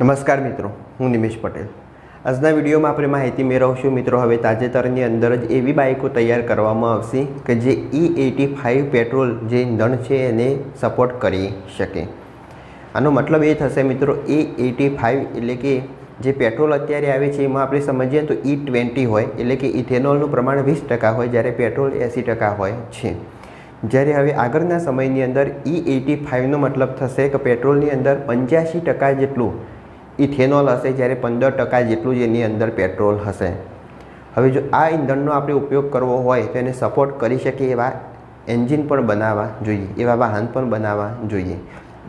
નમસ્કાર મિત્રો, હું નિમેશ પટેલ। આજના વિડીયોમાં આપણે માહિતી મેળવશું મિત્રો। હવે તાજેતરની અંદર જ એવી બાઇકો તૈયાર કરવામાં આવશે કે જે E85 પેટ્રોલ જે ઇંધણ છે એને સપોર્ટ કરી શકે। આનો મતલબ એ થશે મિત્રો, E85 એટલે કે જે પેટ્રોલ અત્યારે આવે છે એમાં આપણે સમજીએ તો E20 હોય એટલે કે ઇથેનોલનું પ્રમાણ 20% હોય, જ્યારે પેટ્રોલ 80% હોય છે। જ્યારે હવે આગળના સમયની અંદર E85નો મતલબ થશે કે પેટ્રોલની અંદર 85% જેટલું ઇથેનોલ હશે, જ્યારે 15% જેટલું જ એની અંદર પેટ્રોલ હશે। હવે જો આ ઇંધણનો આપણે ઉપયોગ કરવો હોય તો એને સપોર્ટ કરી શકે એવા એન્જિન પણ બનાવવા જોઈએ, એવા વાહન પણ બનાવવા જોઈએ।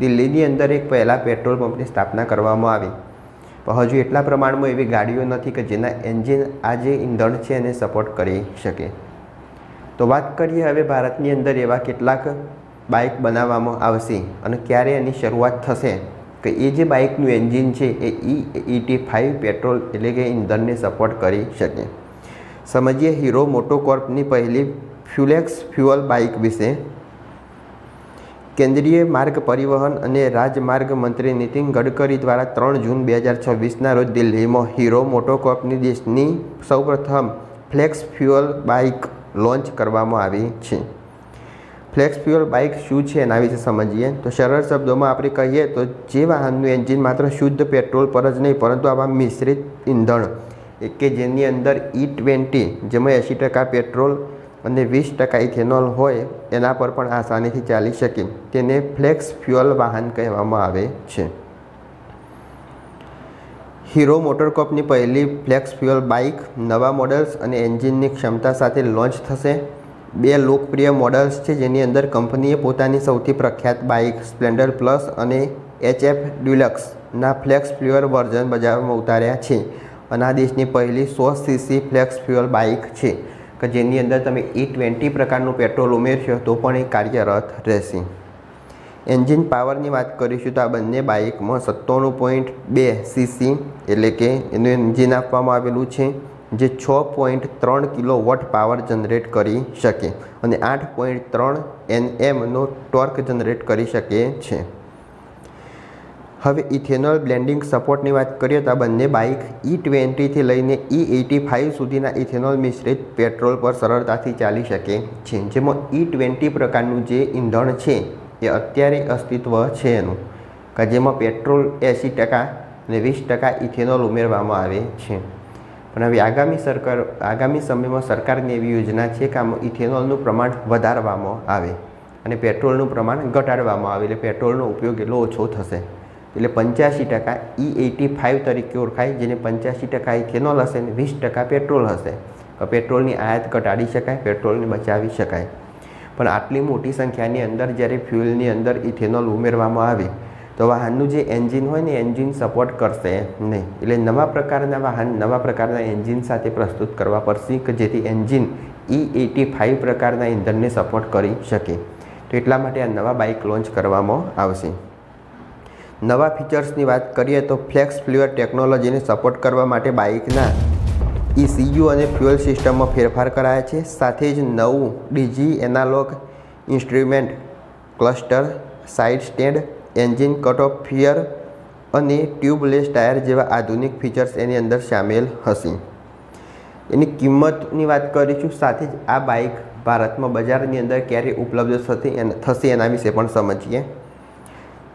દિલ્હીની અંદર એક પહેલાં પેટ્રોલ પંપની સ્થાપના કરવામાં આવી, પણ હજુ એટલા પ્રમાણમાં એવી ગાડીઓ નથી કે જેના એન્જિન આ જે ઇંધણ છે એને સપોર્ટ કરી શકે। તો વાત કરીએ હવે ભારતની અંદર એવા કેટલાક બાઇક બનાવવામાં આવશે અને ક્યારે એની શરૂઆત થશે કે એ જે બાઇકનું એન્જિન છે એ E85 પેટ્રોલ એટલે કે ઇંધણને સપોર્ટ કરી શકે। સમજીએ હીરો મોટોકોર્પની પહેલી ફ્યુલેક્સ ફ્યુઅલ બાઇક વિશે। કેન્દ્રીય માર્ગ પરિવહન અને રાજમાર્ગ મંત્રી નીતિન ગડકરી દ્વારા 3 જૂન 2026ના રોજ દિલ્હીમાં હીરો મોટોકોર્પની દેશની સૌપ્રથમ ફ્લેક્સ ફ્યુઅલ બાઇક લોન્ચ કરવામાં આવી છે। ફ્લેક્સ ફ્યુઅલ બાઇક શું છે એના વિશે સમજીએ તો સરળ શબ્દોમાં આપણે કહીએ તો જે વાહનનું એન્જિન માત્ર શુદ્ધ પેટ્રોલ પર જ નહીં પરંતુ આવા મિશ્રિત ઇંધણ કે જેની અંદર E20 જેમાં 80% પેટ્રોલ અને 20% ઇથેનોલ હોય એના પર પણ આસાનીથી ચાલી શકે તેને ફ્લેક્સ ફ્યુઅલ વાહન કહેવામાં આવે છે। હીરો મોટોકોર્પની પહેલી ફ્લેક્સ ફ્યુઅલ બાઇક નવા મોડલ્સ અને એન્જિનની ક્ષમતા સાથે લોન્ચ થશે। 2 લોકપ્રિય મોડલ્સ છે જેની અંદર કંપનીએ પોતાની સૌથી પ્રખ્યાત બાઇક સ્પ્લેન્ડર પ્લસ અને HF ડ્યુલક્સના ફ્લેક્સ ફ્યુઅલ વર્ઝન બજારમાં ઉતાર્યા છે અને આ દેશની પહેલી 100cc ફ્લેક્સ ફ્યુઅલ બાઇક છે કે જેની અંદર તમે E20 પ્રકારનું પેટ્રોલ ઉમેરશો તો પણ એ કાર્યરત રહેશે। એન્જિન પાવરની વાત કરીશું તો આ બંને બાઇકમાં 97.2 cc એટલે કે એનું એન્જિન આપવામાં આવેલું છે જે 6.3 કિલોવોટ પાવર જનરેટ કરી શકે અને 8.3 Nmનો ટોર્ક જનરેટ કરી શકે છે। હવે ઇથેનોલ બ્લેન્ડિંગ સપોર્ટની વાત કરીએ તો આ બંને બાઇક E20થી લઈને E85 સુધીના ઇથેનોલ મિશ્રિત પેટ્રોલ પર સરળતાથી ચાલી શકે છે, જેમાં E20 પ્રકારનું જે ઇંધણ છે એ અત્યારે અસ્તિત્વ છે એનું કે જેમાં પેટ્રોલ 80% અને 20% ઇથેનોલ ઉમેરવામાં આવે છે। પણ હવે આગામી સમયમાં સરકારની એવી યોજના છે કે આમાં ઇથેનોલનું પ્રમાણ વધારવામાં આવે અને પેટ્રોલનું પ્રમાણ ઘટાડવામાં આવે, એટલે પેટ્રોલનો ઉપયોગ એટલો ઓછો થશે। એટલે 85% E85 તરીકે ઓળખાય, જેને 85% ઇથેનોલ હશે અને 20% પેટ્રોલ હશે। તો પેટ્રોલની આયાત ઘટાડી શકાય, પેટ્રોલને બચાવી શકાય। પણ આટલી મોટી સંખ્યાની અંદર જ્યારે ફ્યુઅલની અંદર ઇથેનોલ ઉમેરવામાં આવે તો વાહનનું જે એન્જિન હોય ને એન્જિન સપોર્ટ કરશે નહીં, એટલે નવા પ્રકારના વાહન નવા પ્રકારના એન્જિન સાથે પ્રસ્તુત કરવા પડશે કે જેથી એન્જિન E85 પ્રકારના ઇંધણને સપોર્ટ કરી શકે। તો એટલા માટે આ નવા બાઇક લોન્ચ કરવામાં આવશે। નવા ફીચર્સની વાત કરીએ તો ફ્લેક્સ ફ્યુઅલ ટેકનોલોજીને સપોર્ટ કરવા માટે બાઇકના ECU અને ફ્યુઅલ સિસ્ટમમાં ફેરફાર કરાયા છે। સાથે જ નવું digi analogue instrument cluster, side stand, engine cut off ફિયર અને ટ્યુબલેસ ટાયર જેવા આધુનિક ફીચર્સ એની અંદર સામેલ હશે। એની કિંમતની વાત કરીશું, સાથે જ આ બાઇક ભારતમાં બજારની અંદર ક્યારે ઉપલબ્ધ થશે એના વિશે પણ સમજીએ।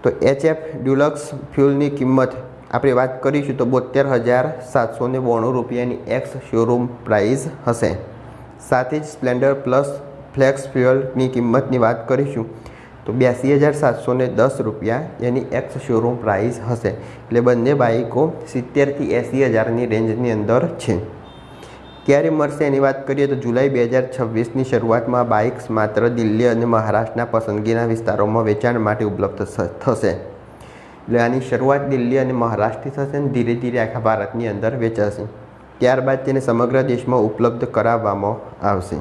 તો HF ડ્યુલક્સ ફ્યુઅલની કિંમત આપણે વાત કરીશું તો 72,792 રૂપિયાની એક્સ શોરૂમ પ્રાઇસ હશે। સાથે જ સ્પ્લેન્ડર પ્લસ ફ્લેક્સ ફ્યુઅલની કિંમતની વાત કરીશું તો 82,710 રૂપિયા એની એક્સ શોરૂમ પ્રાઇસ હશે। એટલે બંને બાઇકો 70,000થી 80,000ની રેન્જની અંદર છે। ક્યારે મળશે એની વાત કરીએ તો જુલાઈ 2026ની શરૂઆતમાં બાઇક્સ માત્ર દિલ્હી અને મહારાષ્ટ્રના પસંદગીના વિસ્તારોમાં વેચાણ માટે ઉપલબ્ધ થશે। એટલે આની શરૂઆત દિલ્હી અને મહારાષ્ટ્રથી થશે અને ધીરે ધીરે આખા ભારતની અંદર વેચાશે। ત્યારબાદ તેને સમગ્ર દેશમાં ઉપલબ્ધ કરાવવામાં આવશે।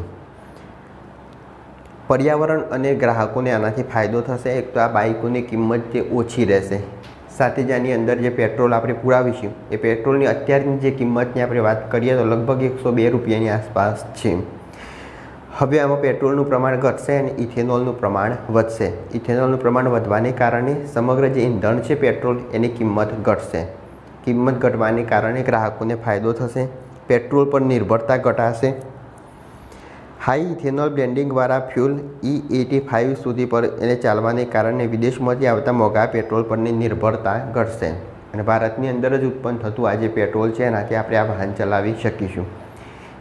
પર્યાવરણ અને ગ્રાહકોને આનાથી ફાયદો થશે। એક તો આ બાઇકોની કિંમત જે ઓછી રહેશે, સાથે જ આની અંદર જે પેટ્રોલ આપણે પુરાવીશું એ પેટ્રોલની અત્યારની જે કિંમતની આપણે વાત કરીએ તો લગભગ 102 રૂપિયાની આસપાસ છે। હવે આમાં પેટ્રોલનું પ્રમાણ ઘટશે અને ઇથેનોલનું પ્રમાણ વધશે. ઇથેનોલનું પ્રમાણ વધવાને કારણે સમગ્ર જે ઇંધણ છે પેટ્રોલ એની કિંમત ઘટશે. કિંમત ઘટવાને કારણે ગ્રાહકોને ફાયદો થશે. પેટ્રોલ પર નિર્ભરતા ઘટાશે. હાઈ ઇથેનોલ બ્લેન્ડિંગ વાળા ફ્યુલ E85 સુધી પર એને ચાલવાને કારણે વિદેશમાંથી આવતા મોંઘા પેટ્રોલ પરની નિર્ભરતા ઘટશે અને ભારતની અંદર જ ઉત્પન્ન થતું આ જે પેટ્રોલ છે એનાથી આપણે આ વાહન ચલાવી શકીશું.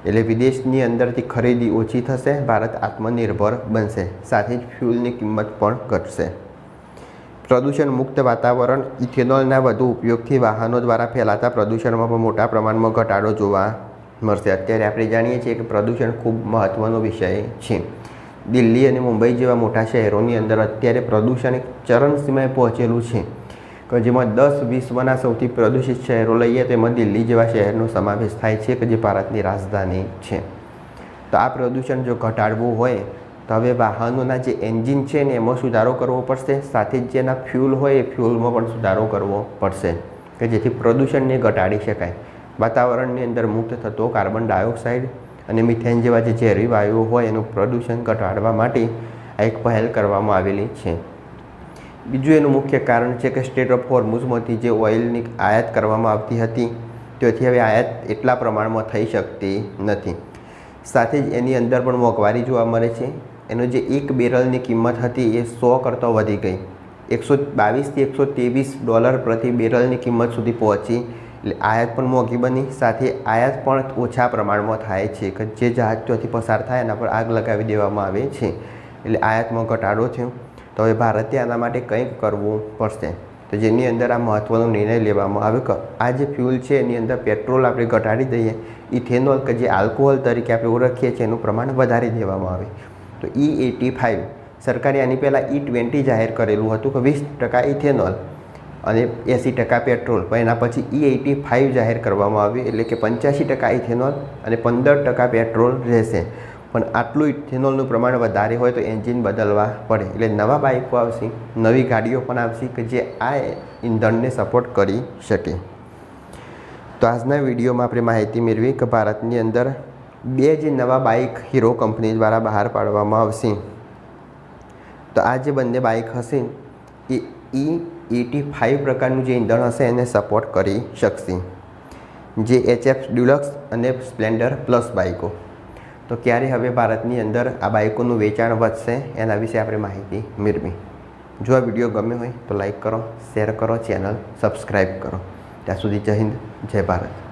એટલે વિદેશની અંદરથી ખરીદી ઓછી થશે. ભારત આત્મનિર્ભર બનશે. સાથે જ ફ્યુલની કિંમત પણ ઘટશે. પ્રદૂષણ મુક્ત વાતાવરણ. ઇથેનોલના વધુ ઉપયોગથી વાહનો દ્વારા ફેલાતા પ્રદૂષણમાં પણ મોટા પ્રમાણમાં ઘટાડો જોવા મળશે. અત્યારે આપણે જાણીએ છીએ કે પ્રદૂષણ ખૂબ મહત્ત્વનો વિષય છે. દિલ્હી અને મુંબઈ જેવા મોટા શહેરોની અંદર અત્યારે પ્રદૂષણ એક ચરમસીમાએ પહોંચેલું છે કે જેમાં 10 વિશ્વના સૌથી પ્રદૂષિત શહેરો લઈએ તેમાં દિલ્હી જેવા શહેરનો સમાવેશ થાય છે કે જે ભારતની રાજધાની છે. તો આ પ્રદૂષણ જો ઘટાડવું હોય તો હવે વાહનોના જે એન્જિન છે ને એમાં સુધારો કરવો પડશે. સાથે જ જેના ફ્યુલ હોય એ ફ્યુલમાં પણ સુધારો કરવો પડશે કે જેથી પ્રદૂષણને ઘટાડી શકાય. વાતાવરણની અંદર મુક્ત થતો કાર્બન ડાયોક્સાઇડ અને મિથેન જેવા જે ઝેરી વાયુઓ હોય એનું પ્રદૂષણ ઘટાડવા માટે આ એક પહેલ કરવામાં આવેલી છે. બીજું એનું મુખ્ય કારણ છે કે સ્ટેટ ઓફ હોર્મુઝમાંથી જે ઓઇલની આયાત કરવામાં આવતી હતી તેથી હવે આયાત એટલા પ્રમાણમાં થઈ શકતી નથી. સાથે જ એની અંદર પણ મોંઘવારી જોવા મળે છે. એનો જે એક બેરલની કિંમત હતી એ 100 કરતાં વધી ગઈ. $122 થી $123 પ્રતિ બેરલની કિંમત સુધી પહોંચી. એટલે આયાત પણ મોંઘી બની. સાથે આયાત પણ ઓછા પ્રમાણમાં થાય છે કે જે જહાજ ત્યાંથી પસાર થાય એના પર આગ લગાવી દેવામાં આવે છે. એટલે આયાતમાં ઘટાડો થયો. તો હવે ભારતે આના માટે કંઈક કરવું પડશે. તો જેની અંદર આ મહત્ત્વનો નિર્ણય લેવામાં આવ્યો કે આ જે ફ્યુલ છે એની અંદર પેટ્રોલ આપણે ઘટાડી દઈએ. ઇથેનોલ કે જે આલ્કોહોલ તરીકે આપણે ઓળખીએ છીએ એનું પ્રમાણ વધારી દેવામાં આવે. તો E85 સરકારે આની પહેલાં E20 જાહેર કરેલું હતું કે 20% ઇથેનોલ અને 80% પેટ્રોલ. પણ એના પછી E85 જાહેર કરવામાં આવ્યું એટલે કે 85% ઇથેનોલ અને 15% પેટ્રોલ રહેશે. પણ આટલું ઇથેનોલનું પ્રમાણ વધારે હોય તો એન્જિન બદલવા પડે. એટલે નવા બાઇકો આવશે, નવી ગાડીઓ પણ આવશે કે જે આ ઇંધણને સપોર્ટ કરી શકે. તો આજના વિડીયોમાં આપણે માહિતી મેળવી કે ભારતની અંદર 2 જે નવા બાઇક હીરો કંપની દ્વારા બહાર પાડવામાં આવશે. તો આ જે બંને બાઇક હશે એ E85 પ્રકારનું જે ઇંધણ હશે એને સપોર્ટ કરી શકશે. જે HF ડિલક્સ અને સ્પ્લેન્ડર પ્લસ બાઇકો. તો ક્યારે હવે ભારતની અંદર આ બાઇકોનું વેચાણ વધશે એના વિશે આપણે માહિતી મેળવી. જો આ વિડીયો ગમ્યો હોય તો લાઈક કરો, શેર કરો, ચેનલ સબસ્ક્રાઈબ કરો. ત્યાં સુધી જય હિન્દ, જય ભારત.